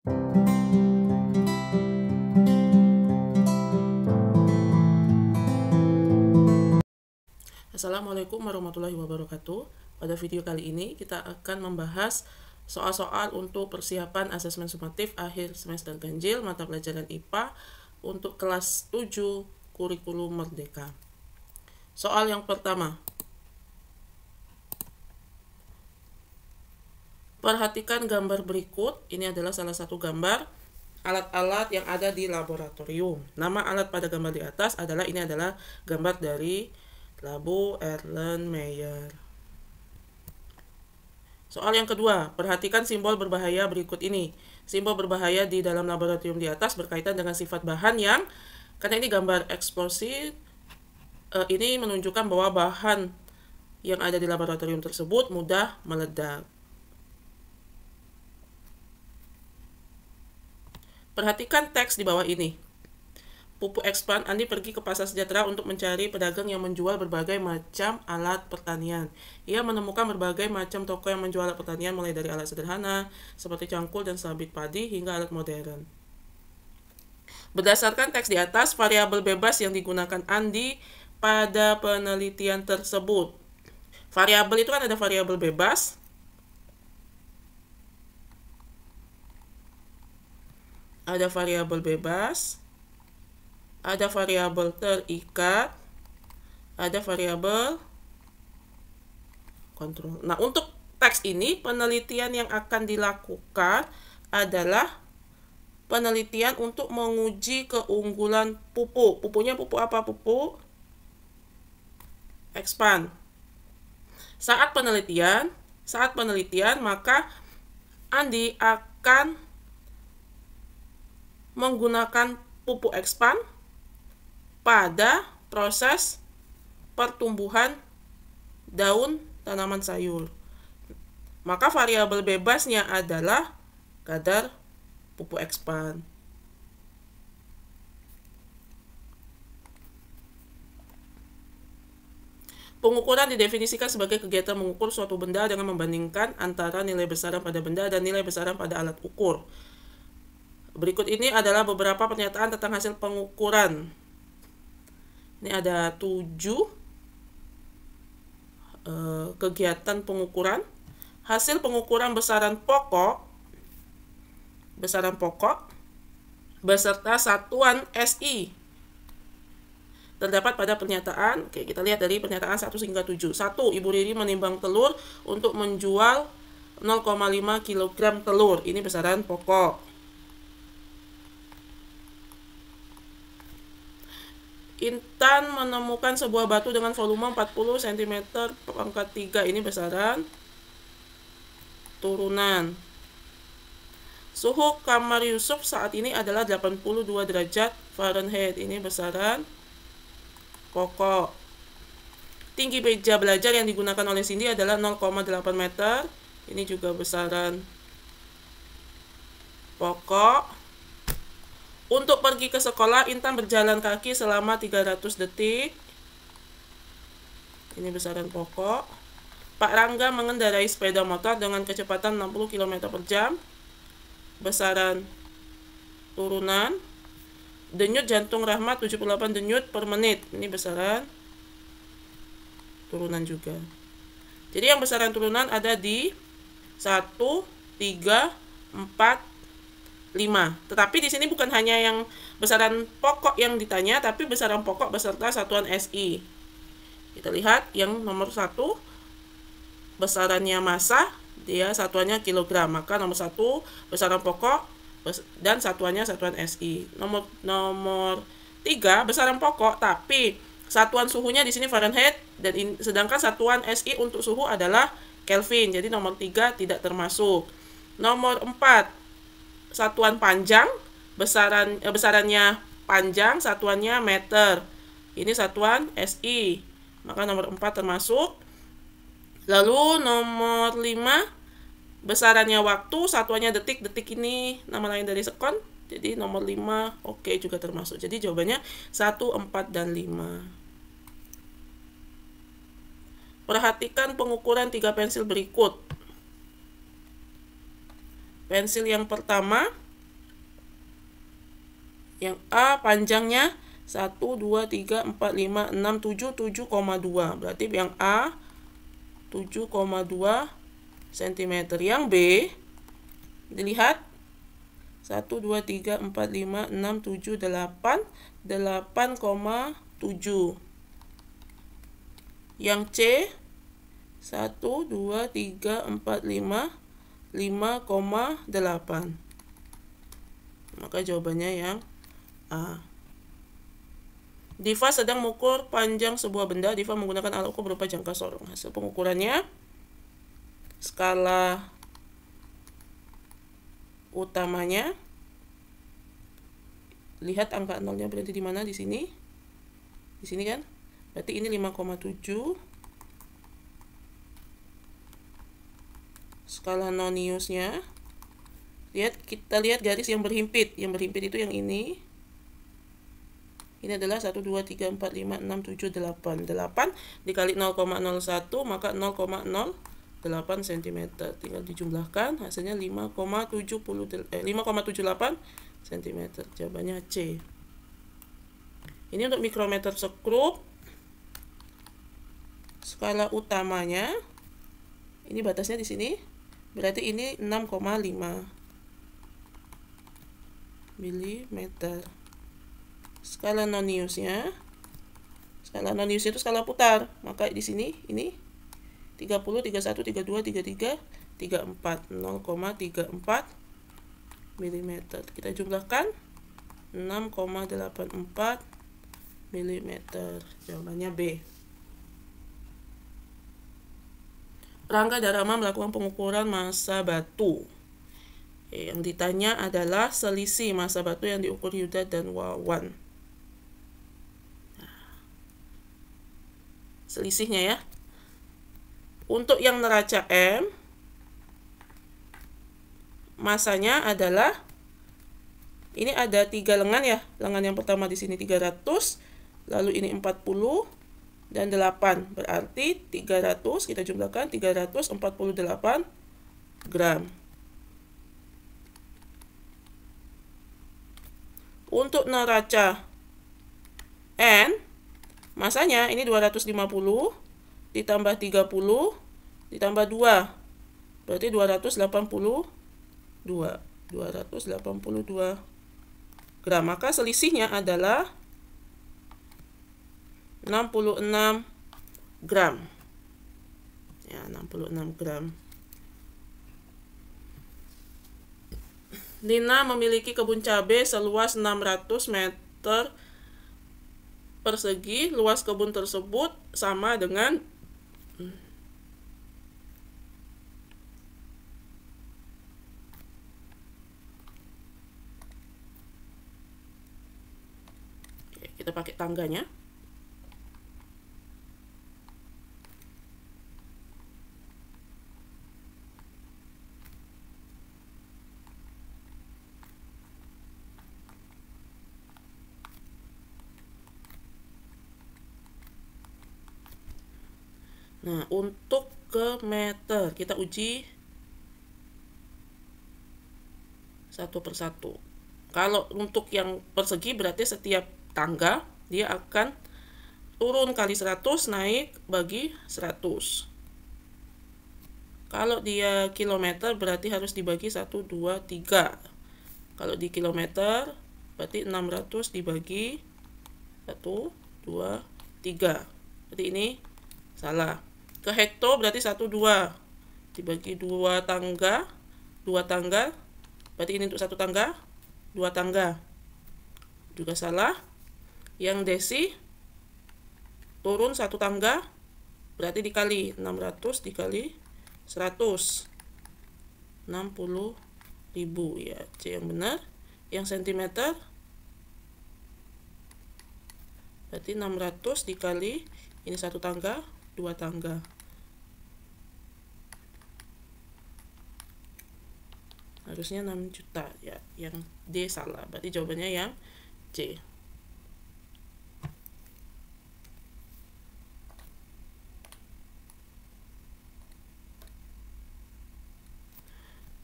Assalamualaikum warahmatullahi wabarakatuh. Pada video kali ini kita akan membahas soal-soal untuk persiapan asesmen sumatif akhir semester ganjil mata pelajaran IPA untuk kelas 7 kurikulum merdeka. Soal yang pertama. Perhatikan gambar berikut. Ini adalah salah satu gambar alat-alat yang ada di laboratorium. Nama alat pada gambar di atas adalah gambar dari Labo Erlenmeyer. Soal yang kedua, perhatikan simbol berbahaya berikut ini. Simbol berbahaya di dalam laboratorium di atas berkaitan dengan sifat bahan yang, karena ini gambar eksplosi, ini menunjukkan bahwa bahan yang ada di laboratorium tersebut mudah meledak. Perhatikan teks di bawah ini. Pupuk Expand, Andi pergi ke pasar sejahtera untuk mencari pedagang yang menjual berbagai macam alat pertanian. Ia menemukan berbagai macam toko yang menjual alat pertanian mulai dari alat sederhana seperti cangkul dan sabit padi hingga alat modern. Berdasarkan teks di atas, variabel bebas yang digunakan Andi pada penelitian tersebut. Variabel itu kan ada variabel bebas, ada variabel bebas, ada variabel terikat, ada variabel kontrol. Nah, untuk teks ini, penelitian yang akan dilakukan adalah penelitian untuk menguji keunggulan pupuk. Pupuknya pupuk apa? Pupuk Expand. Saat penelitian, maka Andi akan menggunakan pupuk Expand pada proses pertumbuhan daun tanaman sayur. Maka variabel bebasnya adalah kadar pupuk Expand. Pengukuran didefinisikan sebagai kegiatan mengukur suatu benda dengan membandingkan antara nilai besaran pada benda dan nilai besaran pada alat ukur. Berikut ini adalah beberapa pernyataan tentang hasil pengukuran. Ini ada 7 kegiatan pengukuran. Hasil pengukuran besaran pokok beserta satuan SI terdapat pada pernyataan. Oke, kita lihat dari pernyataan 1 hingga 7. 1. Ibu Riri menimbang telur untuk menjual 0,5 kg telur. Ini besaran pokok. Intan menemukan sebuah batu dengan volume 40 cm pangkat 3. Ini besaran turunan. Suhu kamar Yusuf saat ini adalah 82 derajat Fahrenheit. Ini besaran pokok. Tinggi meja belajar yang digunakan oleh Cindy adalah 0,8 meter. Ini juga besaran pokok. Untuk pergi ke sekolah, Intan berjalan kaki selama 300 detik. Ini besaran pokok. Pak Rangga mengendarai sepeda motor dengan kecepatan 60 km per jam. Besaran turunan. Denyut jantung Rahmat 78 denyut per menit. Ini besaran turunan juga. Jadi yang besaran turunan ada di 1, 3, 4, 5. Tetapi di sini bukan hanya yang besaran pokok yang ditanya, tapi besaran pokok beserta satuan SI. Kita lihat yang nomor 1, besarannya massa, dia satuannya kilogram. Maka nomor 1 besaran pokok dan satuannya satuan SI. Nomor 3 besaran pokok, tapi satuan suhunya di sini Fahrenheit, dan sedangkan satuan SI untuk suhu adalah Kelvin. Jadi nomor 3 tidak termasuk. Nomor 4 satuan panjang, besarannya panjang, satuannya meter. Ini satuan SI. Maka nomor 4 termasuk. Lalu nomor 5 besarannya waktu, satuannya detik. Detik ini nama lain dari sekon. Jadi nomor 5 oke juga termasuk. Jadi jawabannya 1, 4, dan 5. Perhatikan pengukuran 3 pensil berikut. Pensil yang pertama Yang A panjangnya 1, 2, 3, 4, 5, 6, 7, 7,2. Berarti yang A 7,2 cm. Yang B, dilihat 1, 2, 3, 4, 5, 6, 7, 8, 8,7. Yang C 1, 2, 3, 4, 5, 5,8. Maka jawabannya yang A. Diva sedang mengukur panjang sebuah benda. Diva menggunakan alat ukur berupa jangka sorong. Hasil pengukurannya, skala utamanya, lihat angka nolnya berarti di mana? Di sini. Di sini kan? Berarti ini 5,7. Skala noniusnya, kita lihat garis yang berhimpit. Yang berhimpit itu yang ini. Ini adalah 1, 2, 3, 4, 5, 6, 7, 8. 8 dikali 0,01 maka 0,08 cm. Tinggal dijumlahkan, hasilnya 5,78 cm. Jawabannya C. Ini untuk mikrometer skrup. Skala utamanya, ini batasnya di sini. Berarti ini 6,5 mm. Skala noniusnya, itu skala putar, maka di sini ini 30, 31, 32, 33, 34, 0,34 mm. Kita jumlahkan 6,84 mm. Jawabannya B. Rangga Dharma melakukan pengukuran massa batu. Yang ditanya adalah selisih massa batu yang diukur Yuda dan Wawan. Selisihnya ya. Untuk yang neraca M, masanya adalah, ini ada 3 lengan ya. Lengan yang pertama di sini 300, lalu ini 40 dan 8. Berarti 300 kita jumlahkan 348 gram. Untuk neraca N, masanya ini 250 ditambah 30 ditambah 2. Berarti 282 gram. Maka selisihnya adalah 66 gram. Ya, 66 gram. Nina memiliki kebun cabai seluas 600 meter persegi. Luas kebun tersebut sama dengan kita pakai tangganya. Nah, untuk ke meter kita uji satu persatu. Kalau untuk yang persegi berarti setiap tangga dia akan turun kali 100 naik bagi 100. Kalau dia kilometer berarti harus dibagi 1, 2, 3. Kalau di kilometer berarti 600 dibagi 1, 2, 3. Berarti ini salah. Ke hekto berarti 1, 2 dibagi 2 tangga, 2 tangga. Berarti ini untuk 1 tangga, 2 tangga. Juga salah. Yang desi turun 1 tangga berarti dikali 600 dikali 100, 60.000 ya. C yang benar. Yang sentimeter berarti 600 dikali ini 1 tangga, 2 tangga. Harusnya 6 juta ya. Yang D salah. Berarti jawabannya yang C.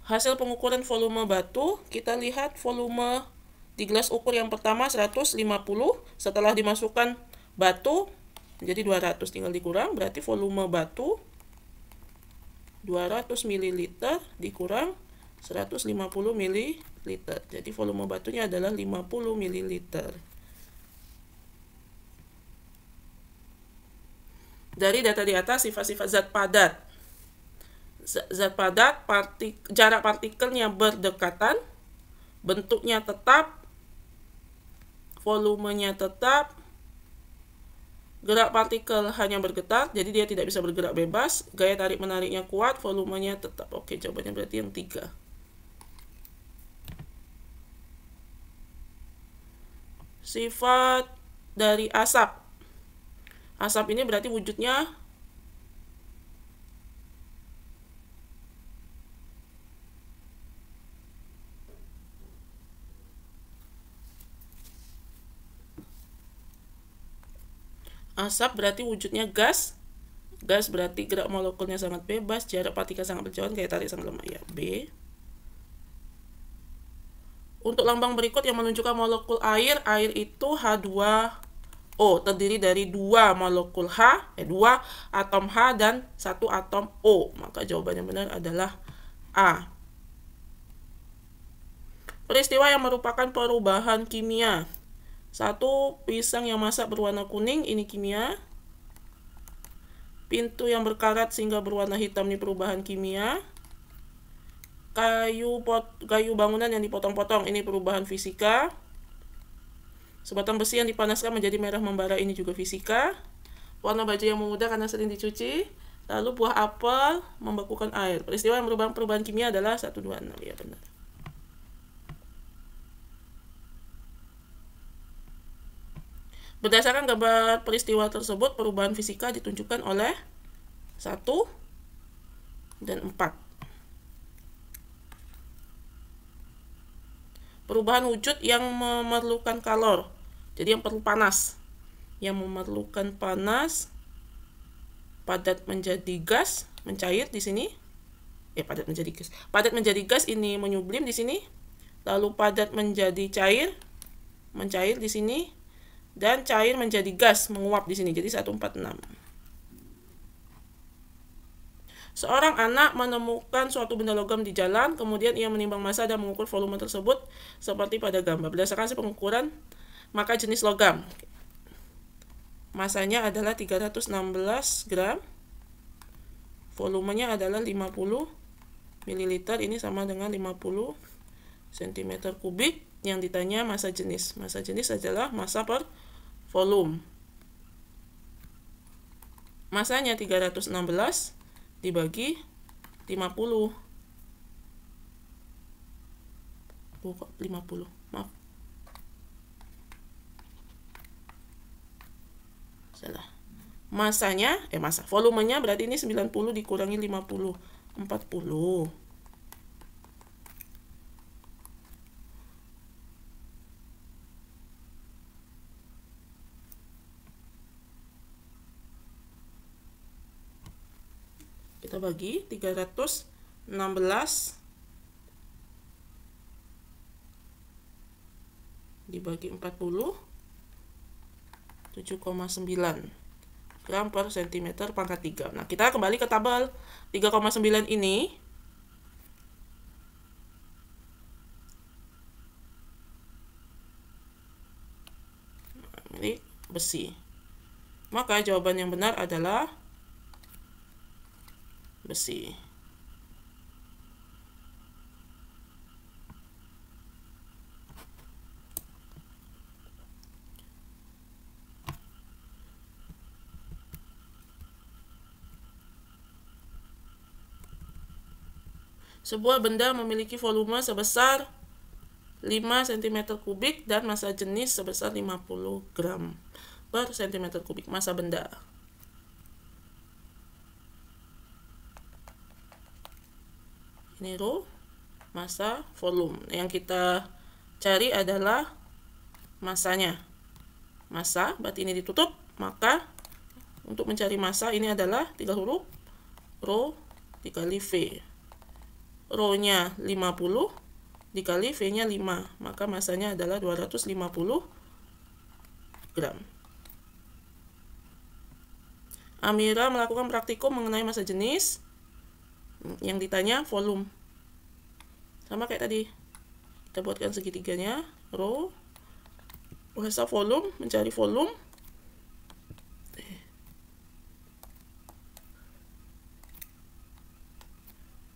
Hasil pengukuran volume batu, kita lihat volume Di gelas ukur yang pertama 150, setelah dimasukkan batu jadi 200, tinggal dikurang, berarti volume batu 200 ml dikurang 150 ml. Jadi volume batunya adalah 50 ml. Dari data di atas, sifat-sifat zat padat. Zat padat, jarak partikelnya berdekatan, bentuknya tetap, volumenya tetap, gerak partikel hanya bergetar, jadi dia tidak bisa bergerak bebas, gaya tarik-menariknya kuat, volumenya tetap. Oke, jawabannya berarti yang 3. Sifat dari asap. Asap ini berarti wujudnya gas. Gas berarti gerak molekulnya sangat bebas, jarak partikel sangat berjauhan, gaya tarik sangat lemah. Ya, B. Untuk lambang berikut yang menunjukkan molekul air itu H2O, terdiri dari 2 molekul H, 2 atom H dan 1 atom O. Maka jawabannya benar adalah A. Peristiwa yang merupakan perubahan kimia. 1. Pisang yang masak berwarna kuning, ini kimia. Pintu yang berkarat sehingga berwarna hitam, ini perubahan kimia. Kayu bangunan yang dipotong-potong, ini perubahan fisika. Sebatang besi yang dipanaskan menjadi merah membara, ini juga fisika. Warna baju yang memudar karena sering dicuci. Lalu buah apel membekukan air. Peristiwa yang merubah perubahan kimia adalah 1, 2, 6. Ya, benar. Berdasarkan gambar peristiwa tersebut, perubahan fisika ditunjukkan oleh 1 dan 4. Perubahan wujud yang memerlukan kalor. Jadi yang perlu panas. Yang memerlukan panas, padat menjadi gas, mencair di sini. Padat menjadi gas. Padat menjadi gas ini menyublim di sini. Lalu padat menjadi cair, mencair di sini. Dan cair menjadi gas, menguap di sini. Jadi 1, 4, 6. Seorang anak menemukan suatu benda logam di jalan, kemudian ia menimbang massa dan mengukur volume tersebut seperti pada gambar. Berdasarkan hasil pengukuran, maka jenis logam. Massanya adalah 316 gram. Volumenya adalah 50 ml. Ini sama dengan 50 cm kubik. Yang ditanya massa jenis. Massa jenis adalah massa per volume. Massanya 316 dibagi 50. 50. Maaf. Salah. Massanya, volumenya berarti ini 90 dikurangi 50. 40. Kita bagi 316 dibagi 40, 7,9 gram per cm pangkat 3. Nah, kita kembali ke tabel 3,9 ini. Ini besi. Maka jawaban yang benar adalah besi. Sebuah benda memiliki volume sebesar 5 cm kubik dan massa jenis sebesar 50 gram per cm kubik. Massa benda. Ini rho, massa, volume. Yang kita cari adalah massanya. Massa, berarti ini ditutup. Maka untuk mencari massa ini adalah 3 huruf. Rho dikali V. Rho-nya 50, dikali V-nya 5, maka masanya adalah 250 gram. Amira melakukan praktikum mengenai massa jenis. Yang ditanya volume. Sama kayak tadi. Kita buatkan segitiganya, rho, bahasa volume, mencari volume.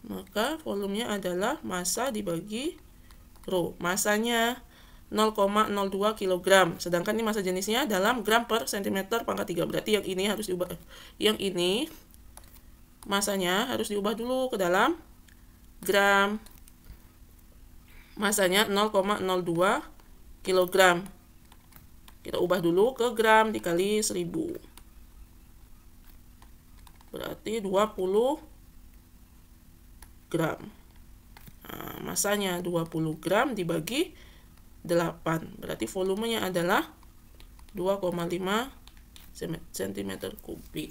Maka volumenya adalah massa dibagi rho. Masanya 0,02 kg. Sedangkan ini massa jenisnya dalam gram per centimeter pangkat 3. Berarti yang ini harus diubah. Yang ini masanya harus diubah dulu ke dalam gram. Masanya 0,02 kg. Kita ubah dulu ke gram dikali 1000. Berarti 20 gram. Nah, masanya 20 gram dibagi 8. Berarti volumenya adalah 2,5 cm kubik.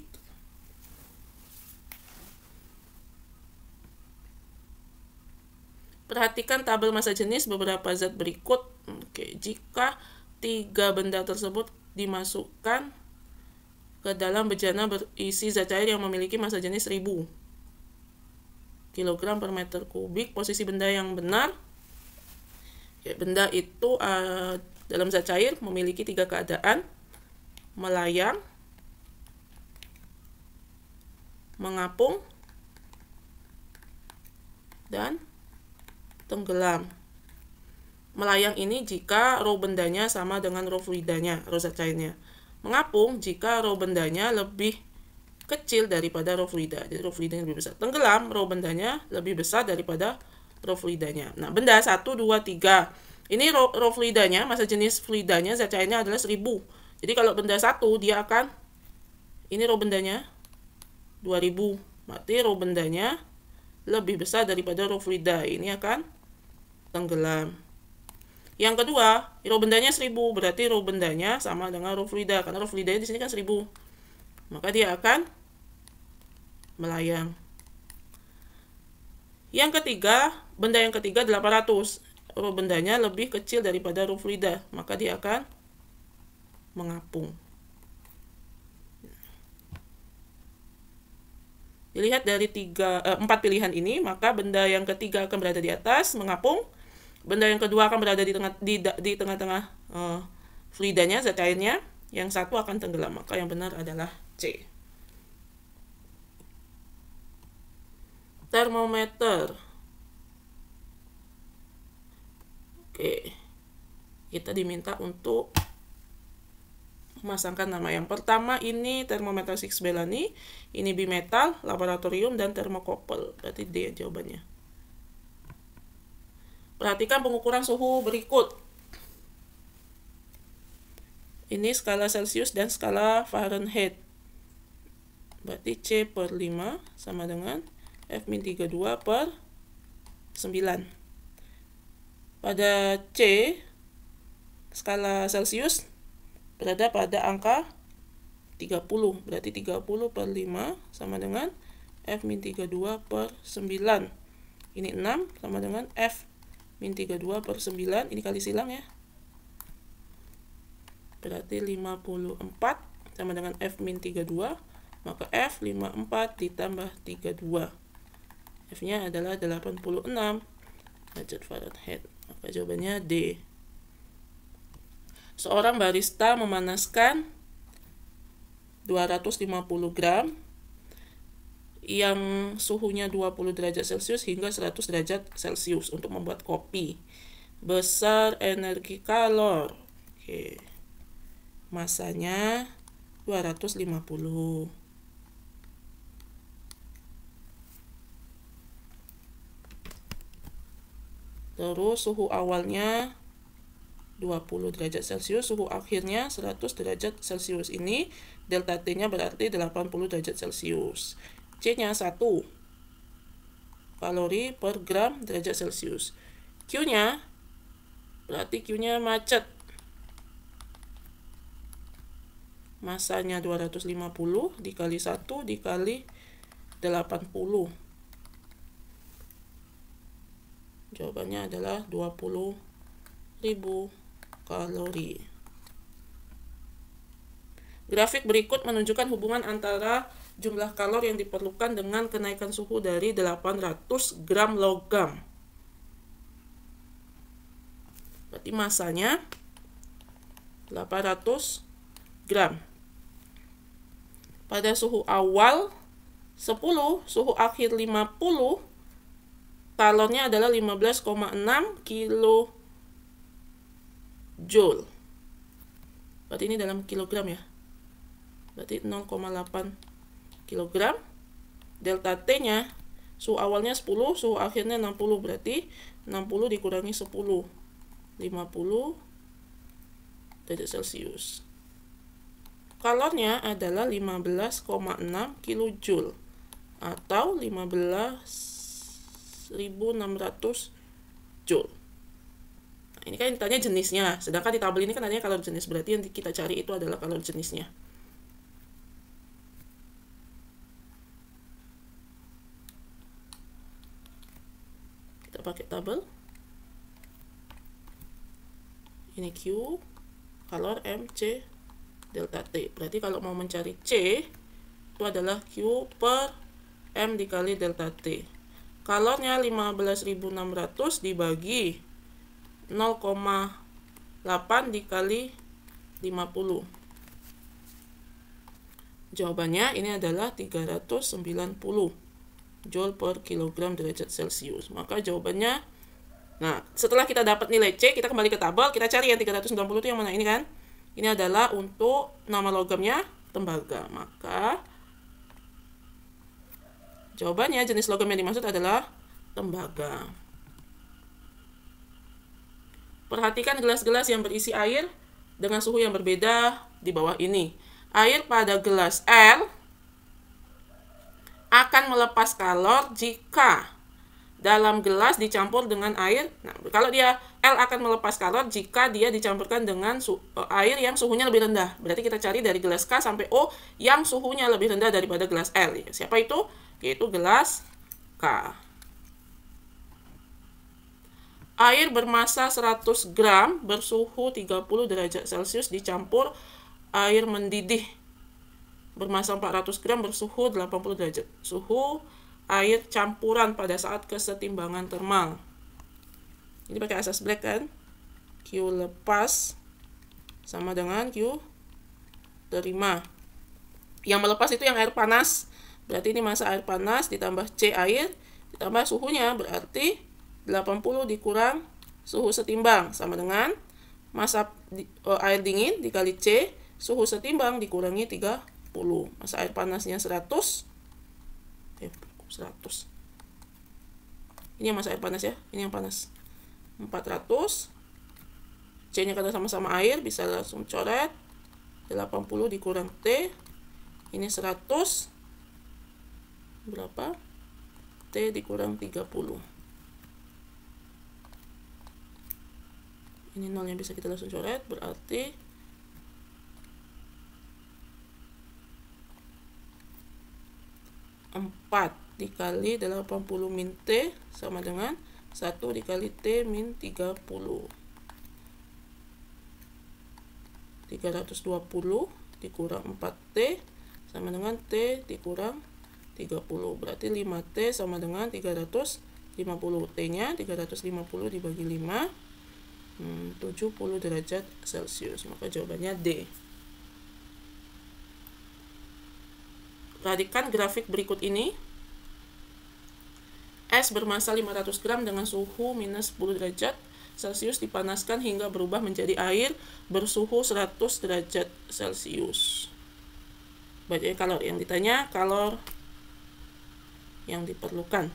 Perhatikan tabel massa jenis beberapa zat berikut. Oke, jika 3 benda tersebut dimasukkan ke dalam bejana berisi zat cair yang memiliki massa jenis 1000 kg per meter kubik, posisi benda yang benar, ya, benda itu dalam zat cair memiliki 3 keadaan: melayang, mengapung, dan tenggelam. Melayang ini jika rho bendanya sama dengan rho fluidanya, rho zat cairnya. Mengapung jika rho bendanya lebih kecil daripada rho fluida, jadi rho fluidanya lebih besar. Tenggelam, rho bendanya lebih besar daripada rho fluidanya. Nah, benda 1, 2, 3. Ini rho fluidanya, massa jenis fluidanya, zat cairnya adalah 1000. Jadi kalau benda 1 dia akan, ini rho bendanya 2000. Berarti rho bendanya lebih besar daripada rho fluida. Ini akan tenggelam. Yang kedua, rho bendanya 1000, berarti rho bendanya sama dengan rho fluida, karena rho fluidanya di sini kan 1000. Maka dia akan melayang. Yang ketiga, benda yang ketiga 800. Rho bendanya lebih kecil daripada rho fluida, maka dia akan mengapung. Dilihat dari 4 pilihan ini, maka benda yang ketiga akan berada di atas, mengapung. Benda yang kedua akan berada di tengah-tengah fluidanya, zat cairnya. Yang satu akan tenggelam, maka yang benar adalah C. Termometer. Oke. Kita diminta untuk memasangkan nama. Yang pertama ini termometer Six Bellani, ini bimetal, laboratorium, dan termokopel. Berarti D jawabannya. Perhatikan pengukuran suhu berikut. Ini skala Celsius dan skala Fahrenheit. Berarti C per 5 sama dengan F-32 per 9. Pada C, skala Celsius berada pada angka 30. Berarti 30 per 5 sama dengan F-32 per 9. Ini 6 sama dengan F-32 per 9. Ini kali silang ya. Berarti 54 sama dengan F-32, maka F54 ditambah 32. F-nya adalah 86 derajat Fahrenheit. Maka jawabannya D. Seorang barista memanaskan 250 gram yang suhunya 20 derajat Celcius hingga 100 derajat Celcius untuk membuat kopi. Besar energi kalor. Oke. Masanya 250. Terus suhu awalnya 20 derajat Celcius, suhu akhirnya 100 derajat Celcius. Ini delta T-nya berarti 80 derajat Celcius. C-nya 1 kalori per gram derajat Celcius. Q-nya berarti Q-nya macet. Masanya 250 dikali 1 dikali 80. Jawabannya adalah 20.000 kalori. Grafik berikut menunjukkan hubungan antara jumlah kalori yang diperlukan dengan kenaikan suhu dari 800 gram logam. Berarti masanya 800 gram. Pada suhu awal 10, suhu akhir 50, kalornya adalah 15,6 kilo joule. Berarti ini dalam kilogram ya. Berarti 0,8 kilogram. Delta T-nya suhu awalnya 10, suhu akhirnya 60, berarti 60 dikurangi 10, 50 derajat Celcius. Kalornya adalah 15,6 kilojoule atau 15.600 joule. Nah, ini kan ditanya jenisnya, sedangkan di tabel ini kan adanya kalori jenis, berarti yang kita cari itu adalah kalori jenisnya. Kita pakai tabel. Ini Q, kalor M, C, delta T. Berarti kalau mau mencari C, itu adalah Q per M dikali delta T. Kalornya 15.600 dibagi 0,8 dikali 50. Jawabannya ini adalah 390 joule per kilogram derajat Celcius. Maka jawabannya, nah setelah kita dapat nilai C, kita kembali ke tabel, kita cari yang 390 itu yang mana, ini kan? Ini adalah untuk nama logamnya tembaga. Maka jawabannya jenis logam yang dimaksud adalah tembaga. Perhatikan gelas-gelas yang berisi air dengan suhu yang berbeda di bawah ini. Air pada gelas L akan melepas kalor jika dalam gelas dicampur dengan air. Nah, kalau dia L akan melepas kalor jika dia dicampurkan dengan air yang suhunya lebih rendah. Berarti kita cari dari gelas K sampai O yang suhunya lebih rendah daripada gelas L. Siapa itu? Yaitu gelas K. Air bermasa 100 gram bersuhu 30 derajat Celcius dicampur air mendidih bermasa 400 gram bersuhu 80 derajat. Suhu air campuran pada saat kesetimbangan termal. Ini pakai asas Black kan? Q lepas sama dengan Q terima. Yang melepas itu yang air panas. Berarti ini massa air panas ditambah C air ditambah suhunya, berarti 80 dikurang suhu setimbang sama dengan massa air dingin dikali C, suhu setimbang dikurangi 30. Massa air panasnya 100. Ini yang massa air panas ya, ini yang panas 400. C nya karena sama-sama air bisa langsung coret. 80 dikurang T, ini 100 berapa? T dikurang 30. Ini 0 yang bisa kita langsung coret, berarti 4 dikali 80 min T sama dengan 1 dikali T min 30. 320 dikurang 4T sama dengan T dikurang 30. Berarti 5T sama dengan 350. T-nya 350 dibagi 5, 70 derajat Celcius. Maka jawabannya D. Perhatikan grafik berikut ini. Es bermassa 500 gram dengan suhu minus 10 derajat Celcius dipanaskan hingga berubah menjadi air bersuhu 100 derajat Celcius. Baca kalor yang ditanya, kalor yang diperlukan.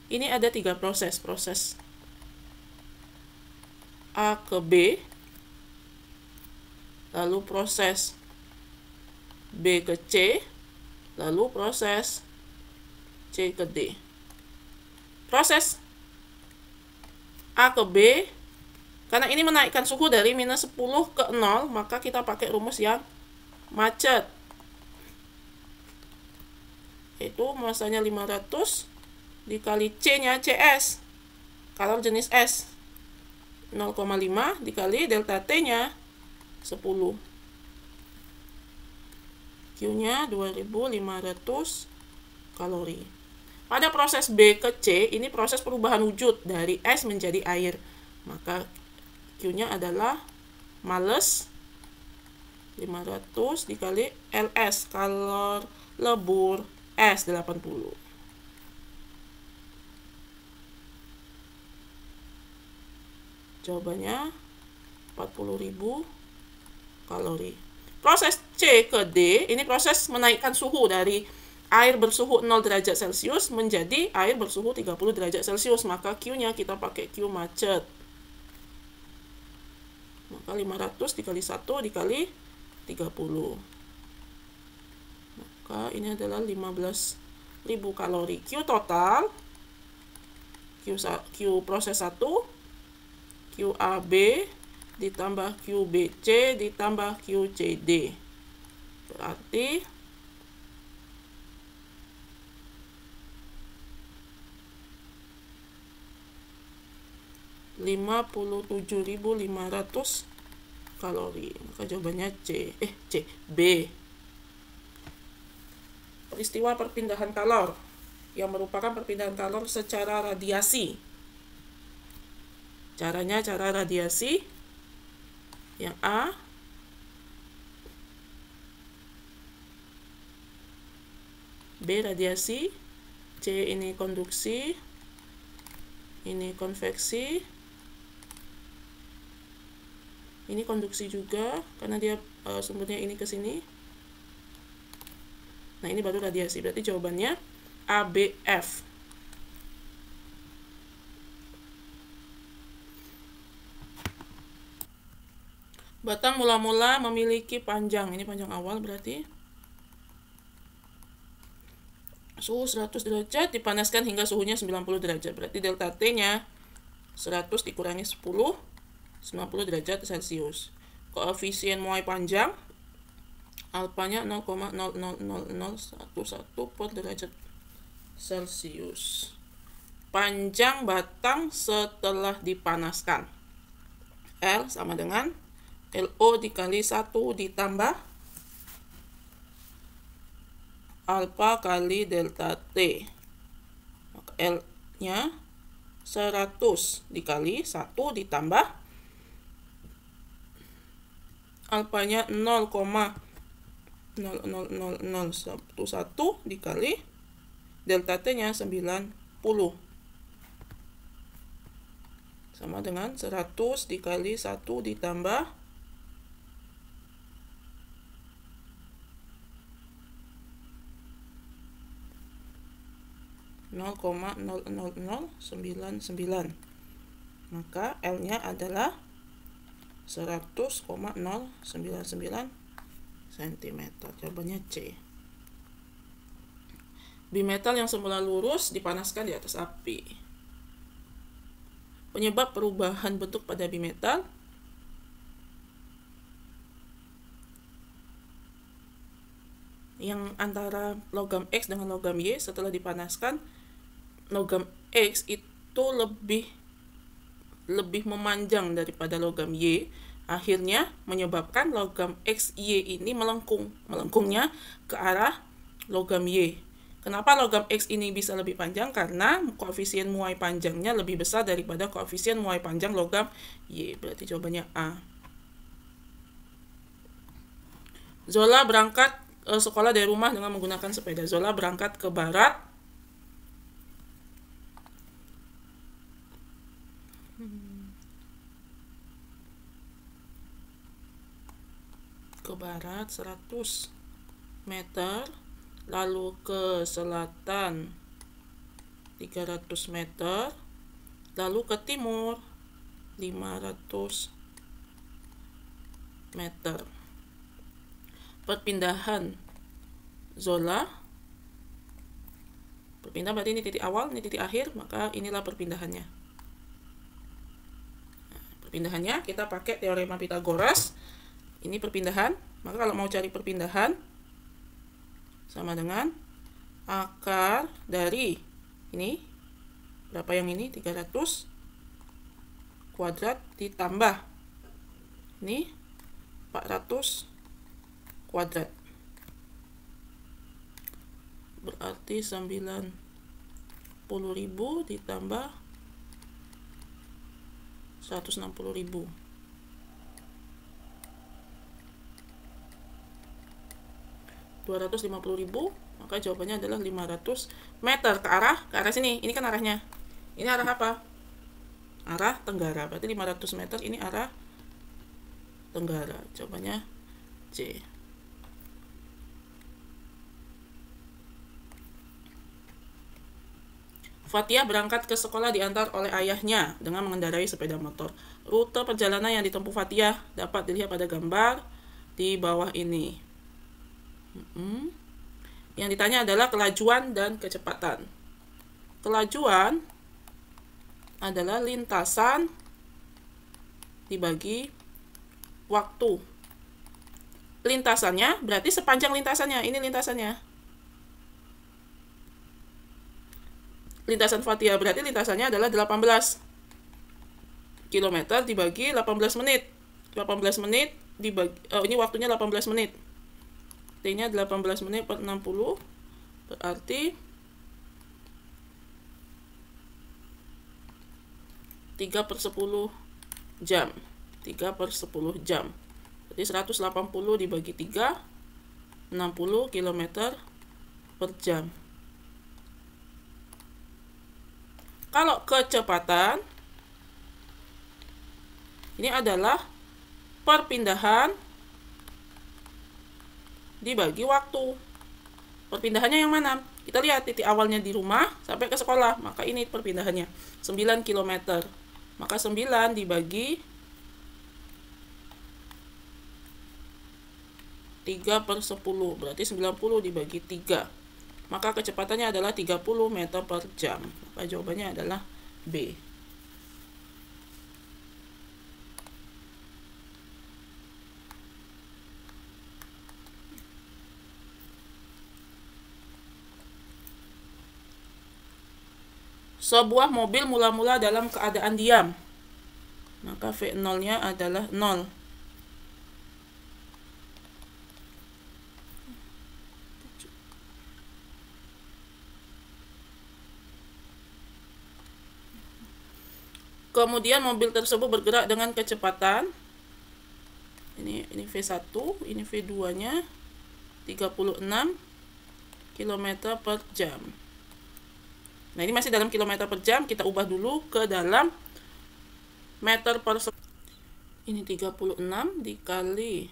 Ini ada 3 proses. Proses A ke B, lalu proses B ke C, lalu proses C ke D. Proses A ke B, karena ini menaikkan suhu dari minus 10 ke 0, maka kita pakai rumus yang macet. Itu massanya 500 dikali C-nya CS. Kalor jenis S 0,5 dikali delta T-nya 10. Q-nya 2500 kalori. Pada proses B ke C, ini proses perubahan wujud dari es menjadi air. Maka Q-nya adalah males 500 dikali LS, kalor lebur es 80. Jawabannya 40.000 kalori. Proses C ke D, ini proses menaikkan suhu dari air bersuhu 0 derajat Celcius menjadi air bersuhu 30 derajat Celcius. Maka Q-nya kita pakai Q macet. Maka 500 dikali 1 dikali 30. Maka ini adalah 15.000 kalori. Q total, Q proses 1, QAB ditambah QBC ditambah QCD. Berarti 57.500 kalori. Maka jawabannya B. Peristiwa perpindahan kalor yang merupakan perpindahan kalor secara radiasi. Caranya cara radiasi. Yang A, B radiasi, C ini konduksi, ini konveksi, ini konduksi juga karena dia sumbernya ini ke sini. Nah, ini baru radiasi. Berarti jawabannya ABF. Batang mula-mula memiliki panjang, ini panjang awal berarti. Suhu 100 derajat dipanaskan hingga suhunya 90 derajat. Berarti delta T-nya 100 dikurangi 10, 90 derajat Celcius. Koefisien muai panjang, alfanya 0,00011 per derajat Celcius. Panjang batang setelah dipanaskan. L sama dengan LO dikali 1 ditambah alfa kali delta T. Maka L-nya 100 dikali 1 ditambah alfanya 0,00011 dikali delta T-nya 90. Sama dengan 100 dikali 1 ditambah 0,00099. Maka L-nya adalah 100,099 cm. Jawabannya C. Bimetal yang semula lurus dipanaskan di atas api. Penyebab perubahan bentuk pada bimetal yang antara logam X dengan logam Y setelah dipanaskan, logam X itu lebih memanjang daripada logam Y, akhirnya menyebabkan logam XY ini melengkungnya ke arah logam Y. Kenapa logam X ini bisa lebih panjang? Karena koefisien muai panjangnya lebih besar daripada koefisien muai panjang logam Y. Berarti jawabannya A. Zola berangkat sekolah dari rumah dengan menggunakan sepeda. Zola berangkat ke barat. Ke barat 100 meter, lalu ke selatan 300 meter, lalu ke timur 500 meter. Perpindahan Zola, berpindah berarti ini titik awal, ini titik akhir, maka inilah perpindahannya. Perpindahannya kita pakai teorema Pythagoras. Ini perpindahan, maka kalau mau cari perpindahan sama dengan akar dari ini, berapa yang ini? 300 kuadrat ditambah ini 400 kuadrat. Berarti 90.000 ditambah 160.000. 250.000, maka jawabannya adalah 500 meter ke arah sini. Ini kan arahnya. Ini arah apa? Arah tenggara. Berarti 500 meter ini arah tenggara. Jawabannya C. Fathia berangkat ke sekolah diantar oleh ayahnya dengan mengendarai sepeda motor. Rute perjalanan yang ditempuh Fathia dapat dilihat pada gambar di bawah ini. Yang ditanya adalah kelajuan dan kecepatan. Kelajuan adalah lintasan dibagi waktu. Lintasannya berarti sepanjang lintasannya. Ini lintasannya. Lintasan Fathia berarti lintasannya adalah 18 km dibagi 18 menit. 18 menit dibagi, ini waktunya 18 menit. T-nya 18 menit per 60, berarti 3/10 jam. 3/10 jam. Jadi 180 dibagi 3, 60 km per jam. Kalau kecepatan, ini adalah perpindahan dibagi waktu. Perpindahannya yang mana? Kita lihat titik awalnya di rumah sampai ke sekolah. Maka ini perpindahannya 9 km. Maka 9 dibagi 3/10. Berarti 90 dibagi 3. Maka kecepatannya adalah 30 meter per jam. Maka jawabannya adalah B. Sebuah mobil mula-mula dalam keadaan diam. Maka V0-nya adalah 0. Kemudian mobil tersebut bergerak dengan kecepatan ini V1, ini V2-nya 36 km per jam. Nah, ini masih dalam kilometer per jam, kita ubah dulu ke dalam meter per sekon. Ini 36 dikali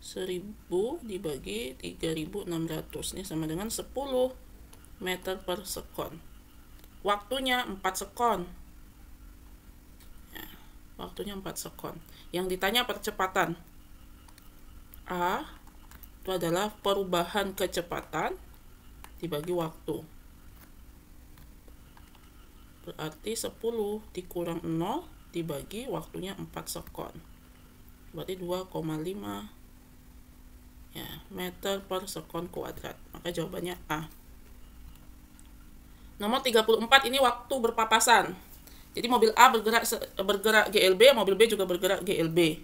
1000 dibagi 3600. Ini sama dengan 10 meter per sekon. Waktunya 4 sekon. Waktunya 4 sekon. Yang ditanya percepatan. A itu adalah perubahan kecepatan dibagi waktu. Berarti 10 dikurang 0 dibagi waktunya 4 sekon. Berarti 2,5 ya, meter per sekon kuadrat. Maka jawabannya A. Nomor 34 ini waktu berpapasan. Jadi mobil A bergerak GLB, mobil B juga bergerak GLB.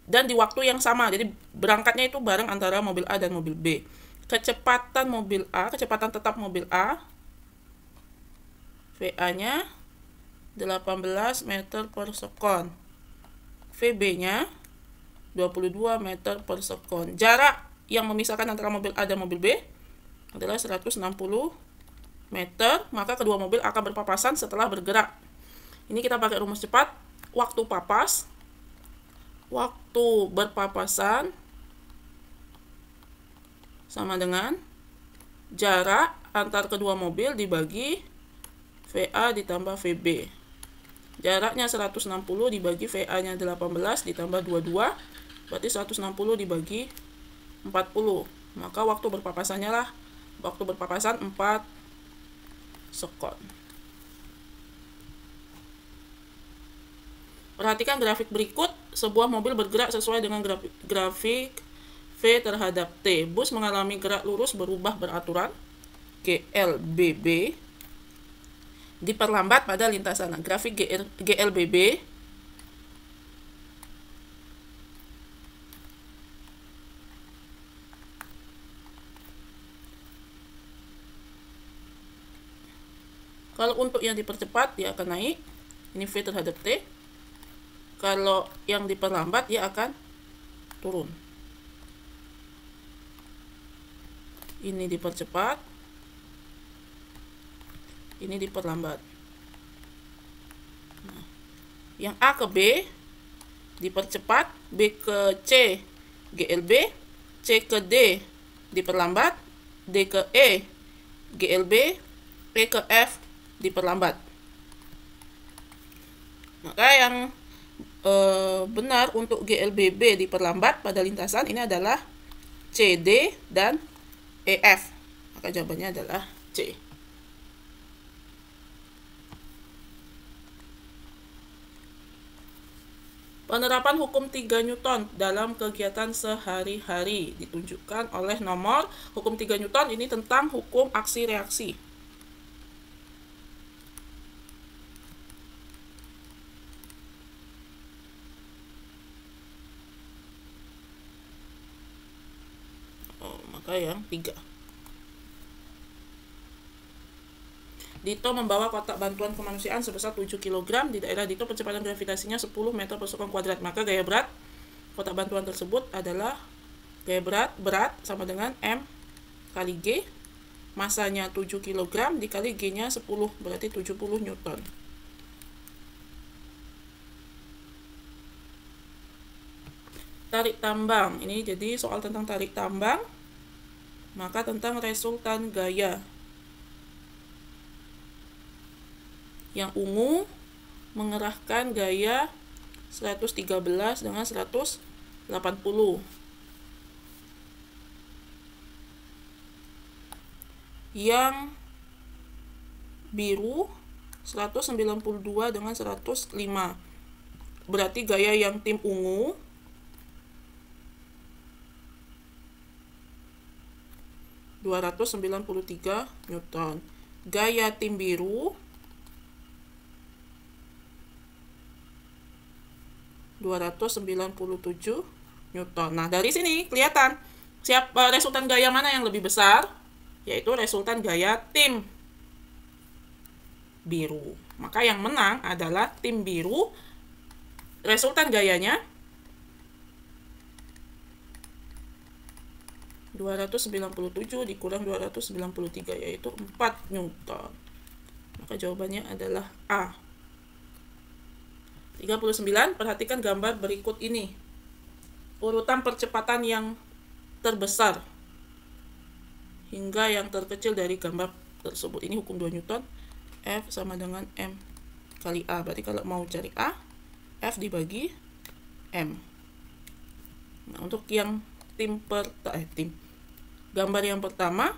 Dan di waktu yang sama, jadi berangkatnya itu bareng antara mobil A dan mobil B. Kecepatan mobil A, kecepatan tetap mobil A, VA-nya 18 meter per sekon. VB-nya 22 meter per sekon. Jarak yang memisahkan antara mobil A dan mobil B adalah 160 meter, maka kedua mobil akan berpapasan setelah bergerak. Ini kita pakai rumus cepat. Waktu papas, waktu berpapasan sama dengan jarak antar kedua mobil dibagi VA ditambah VB. Jaraknya 160 dibagi VA-nya 18 ditambah 22, berarti 160 dibagi 40. Maka waktu berpapasannya lah, waktu berpapasan 4 sekon. Perhatikan grafik berikut. Sebuah mobil bergerak sesuai dengan grafik V terhadap T. Bus mengalami gerak lurus berubah beraturan GLBB. diperlambat pada lintasan. Nah, grafik GLBB kalau untuk yang dipercepat dia akan naik, ini V terhadap T. Kalau yang diperlambat dia akan turun. Ini dipercepat, ini diperlambat. Nah, yang A ke B dipercepat, B ke C GLB, C ke D diperlambat, D ke E GLB, E ke F diperlambat. Maka yang benar untuk GLBB diperlambat pada lintasan ini adalah CD dan EF. Maka jawabannya adalah C. Penerapan hukum 3 Newton dalam kegiatan sehari-hari ditunjukkan oleh nomor. Hukum 3 Newton ini tentang hukum aksi reaksi. Maka yang 3. Dito membawa kotak bantuan kemanusiaan sebesar 7 kg. Di daerah Dito kecepatan gravitasinya 10 meter per sekon kuadrat. Maka gaya berat kotak bantuan tersebut adalah gaya berat sama dengan M kali G. Masanya 7 kg dikali G-nya 10, berarti 70 Newton. Tarik tambang. Ini jadi soal tentang tarik tambang. Maka tentang resultan gaya. Yang ungu mengerahkan gaya 113 dengan 180. Yang biru 192 dengan 105. Berarti gaya yang tim ungu (293 Newton). Gaya tim biru 297 Newton. Nah, dari sini kelihatan resultan gaya mana yang lebih besar, yaitu resultan gaya tim biru. Maka yang menang adalah tim biru. Resultan gayanya 297 dikurang 293, yaitu 4 Newton. Maka jawabannya adalah A. 39. Perhatikan gambar berikut ini. Urutan percepatan yang terbesar hingga yang terkecil dari gambar tersebut. Ini hukum 2 Newton. F sama dengan M kali A. Berarti kalau mau cari A, F dibagi M. Nah, untuk yang gambar yang pertama,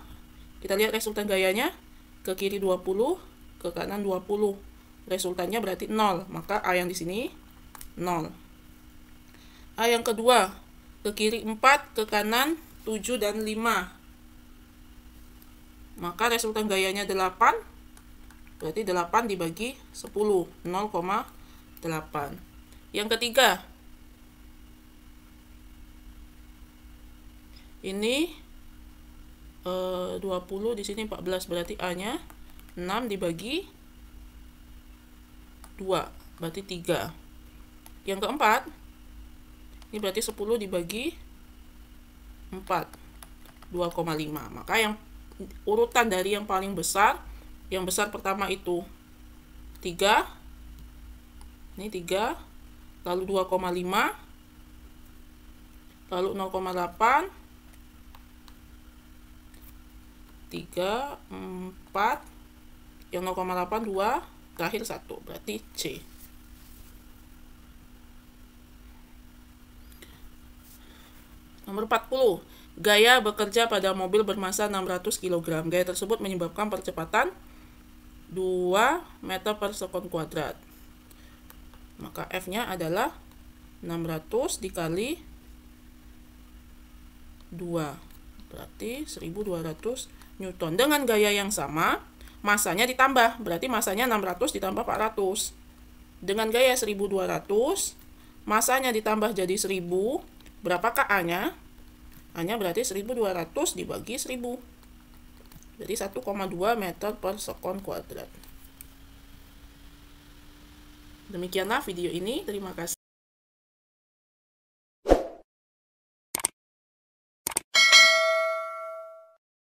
kita lihat resultan gayanya. Ke kiri 20, ke kanan 20. Resultannya berarti 0. Maka A yang di sini 0. A yang kedua, ke kiri 4, ke kanan 7 dan 5. Maka resultan gayanya 8. Berarti 8 dibagi 10, 0,8. Yang ketiga, ini 20, di sini 14, berarti A-nya 6 dibagi 2, berarti 3. Yang keempat, ini berarti 10 dibagi 4, 2,5. Maka yang urutan dari yang paling besar, yang besar pertama itu 3, ini 3, lalu 2,5, lalu 0,8, 3, 4, yang 0,8, 2, terakhir 1, berarti C. Nomor 40. Gaya bekerja pada mobil bermasa 600 kg. Gaya tersebut menyebabkan percepatan 2 meter per sekon kuadrat. Maka F-nya adalah 600 dikali 2, berarti 1200 Newton. Dengan gaya yang sama, masanya ditambah, berarti masanya 600 ditambah 400. Dengan gaya 1200, masanya ditambah jadi 1000, berapakah A-nya? A-nya berarti 1200 dibagi 1000. Jadi 1,2 meter per sekon kuadrat. Demikianlah video ini, terima kasih.